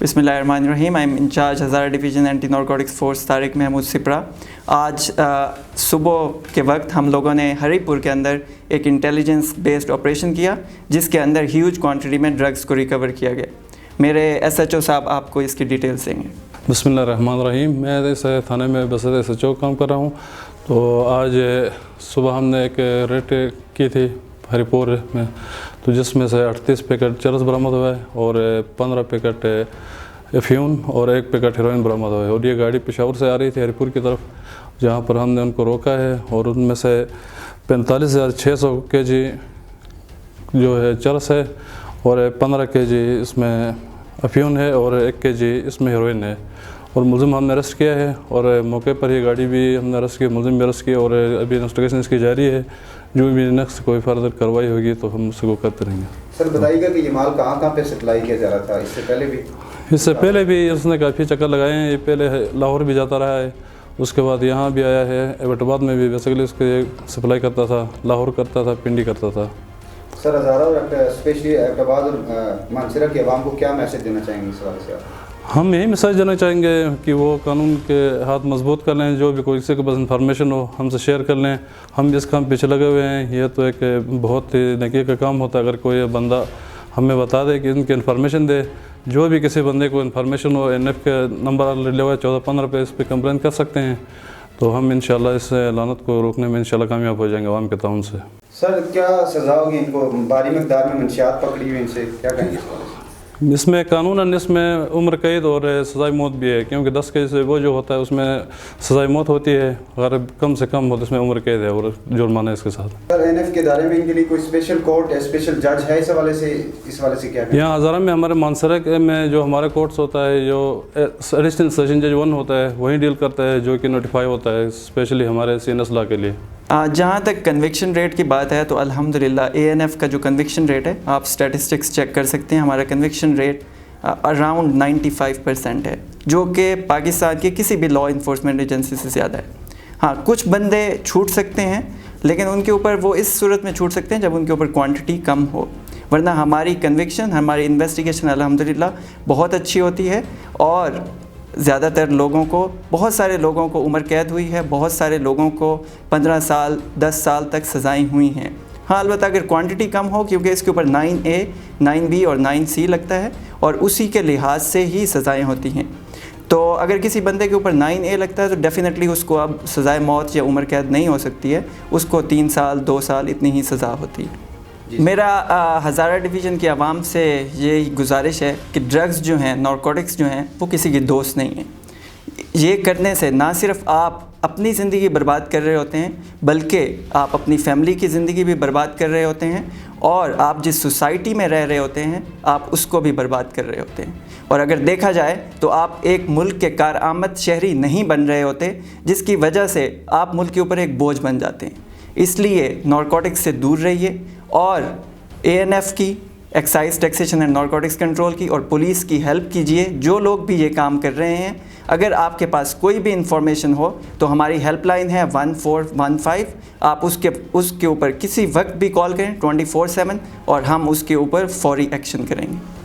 बिस्मिल्लाहिर्रहमानिर्रहीम। I am incharge Hazara division anti narcotics force Tariq Mahmood Sipra. आज सुबह के वक्त हम लोगों ने हरीपुर के अंदर एक इंटेलिजेंस बेस्ड ऑपरेशन किया, जिसके अंदर ह्यूज क्वांटिटी में ड्रग्स को रिकवर किया गया। मेरे SHO साहब आपको इसकी डिटेल्स देंगे। बिस्मिल्लाहिर्रहमानिर्रहीम। मैं इस थाने में बसत SHO काम कर रहा हूँ। तो आज सुबह हमने एक रेड की थी हरीपुर में, तो जिसमें से 38 पैकेट चरस बरामद हुआ है और 15 पैकेट एफ्यून और 1 पैकेट हेरोइन बरामद हुआ है। और ये गाड़ी पेशावर से आ रही थी हरीपुर की तरफ, जहाँ पर हमने उनको रोका है और उनमें से 45,600 kg जो है चरस है और 15 kg इसमें एफ्यून है और 1 kg इसमें हेरोइन है। और मुलजिम हमने अरेस्ट किया है और मौके पर ही गाड़ी भी हमने अरेस्ट की, मुलजिम भी अरेस्ट किया और अभी इन्वेस्टिगेशन इसकी जारी है। जो भी नेक्स्ट कोई फर्दर कार्रवाई होगी तो हम उसको करते रहेंगे। सर बताइएगा कि ये माल कहाँ पे सप्लाई किया जा रहा था इससे पहले भी उसने काफ़ी चक्कर लगाए हैं। ये पहले लाहौर भी जाता रहा है, उसके बाद यहाँ भी आया है, एबटाबाद में भी बेसिकली उसके सप्लाई करता था, लाहौर करता था, पिंडी करता था। सर हज़ारा और स्पेशली एबटाबाद और मानसरा की आवाम को क्या मैसेज देना चाहेंगे इस वाले से? हम यही मैसेज देना चाहेंगे कि वो कानून के हाथ मजबूत कर लें। जो भी कोई किसी के पास इन्फॉर्मेशन हो हमसे शेयर कर लें। हम भी इस काम पीछे लगे हुए हैं। ये तो एक बहुत ही नेकी का काम होता है अगर कोई बंदा हमें बता दे कि इनकी इन्फॉर्मेशन दे। जो भी किसी बंदे को इन्फॉर्मेशन हो, NF के नंबर लिया हुआ है 1415 पे, इस पर कंप्लेन कर सकते हैं। तो हम इंशाल्लाह इस लानत को रोकने में इंशाल्लाह कामयाब हो जाएंगे आवाम के ताउन से। सर क्या सज़ा होगी इनको? भारी मकदार में मंशियात पकड़ी हुई, इनसे क्या कहेंगे? इसमें कानूनन इसमें उम्र कैद और सज़ाई मौत भी है, क्योंकि 10 केस वो जो होता है उसमें सज़ाई मौत होती है, अगर कम से कम हो तो इसमें उम्र कैद है और जुर्माना इसके साथ। सर NF के दायरे में इनके लिए कोई स्पेशल कोर्ट या स्पेशल जज है इस वाले से क्या है? यहाँ हज़ारा में हमारे मानसरा में जो हमारे कोर्ट्स होता है, जो एडिशनल सेशन जज 1 होता है वही डील करता है, जो कि नोटिफाई होता है स्पेशली हमारे CNS लॉ के लिए। जहाँ तक कन्विक्शन रेट की बात है तो अल्हम्दुलिल्लाह ANF का जो कन्विक्शन रेट है, आप स्टैटिस्टिक्स चेक कर सकते हैं, हमारा कन्विक्शन रेट अराउंड 95% है, जो कि पाकिस्तान के किसी भी लॉ इन्फोर्समेंट एजेंसी से ज़्यादा है। हाँ, कुछ बंदे छूट सकते हैं, लेकिन उनके ऊपर वो इस सूरत में छूट सकते हैं जब उनके ऊपर क्वांटिटी कम हो, वरना हमारी कन्विक्शन, हमारी इन्वेस्टिगेशन अल्हम्दुलिल्लाह बहुत अच्छी होती है। और ज़्यादातर लोगों को, बहुत सारे लोगों को उम्र कैद हुई है, बहुत सारे लोगों को 15 साल 10 साल तक सज़ाएँ हुई हैं। हाँ, अलबत्ता अगर क्वांटिटी कम हो, क्योंकि इसके ऊपर 9A 9B और 9C लगता है और उसी के लिहाज से ही सज़ाएँ होती हैं। तो अगर किसी बंदे के ऊपर 9A लगता है तो डेफिनेटली उसको अब सज़ाए मौत या उम्र कैद नहीं हो सकती है, उसको 3 साल 2 साल इतनी ही सज़ा होती है। मेरा हज़ारा डिवीज़न की आवाम से ये गुजारिश है कि ड्रग्स जो हैं, नारकोटिक्स जो हैं, वो किसी के दोस्त नहीं हैं। ये करने से ना सिर्फ आप अपनी ज़िंदगी बर्बाद कर रहे होते हैं, बल्कि आप अपनी फैमिली की ज़िंदगी भी बर्बाद कर रहे होते हैं और आप जिस सोसाइटी में रह रहे होते हैं आप उसको भी बर्बाद कर रहे होते हैं। और अगर देखा जाए तो आप एक मुल्क के कारआमद शहरी नहीं बन रहे होते, जिसकी वजह से आप मुल्क के ऊपर एक बोझ बन जाते हैं। इसलिए नारकोटिक्स से दूर रहिए और ANF की, excise taxation and narcotics control की, और पुलिस की हेल्प कीजिए, जो लोग भी ये काम कर रहे हैं। अगर आपके पास कोई भी इंफॉर्मेशन हो तो हमारी हेल्पलाइन है 1415, आप उसके ऊपर किसी वक्त भी कॉल करें 24/7 और हम उसके ऊपर फौरी एक्शन करेंगे।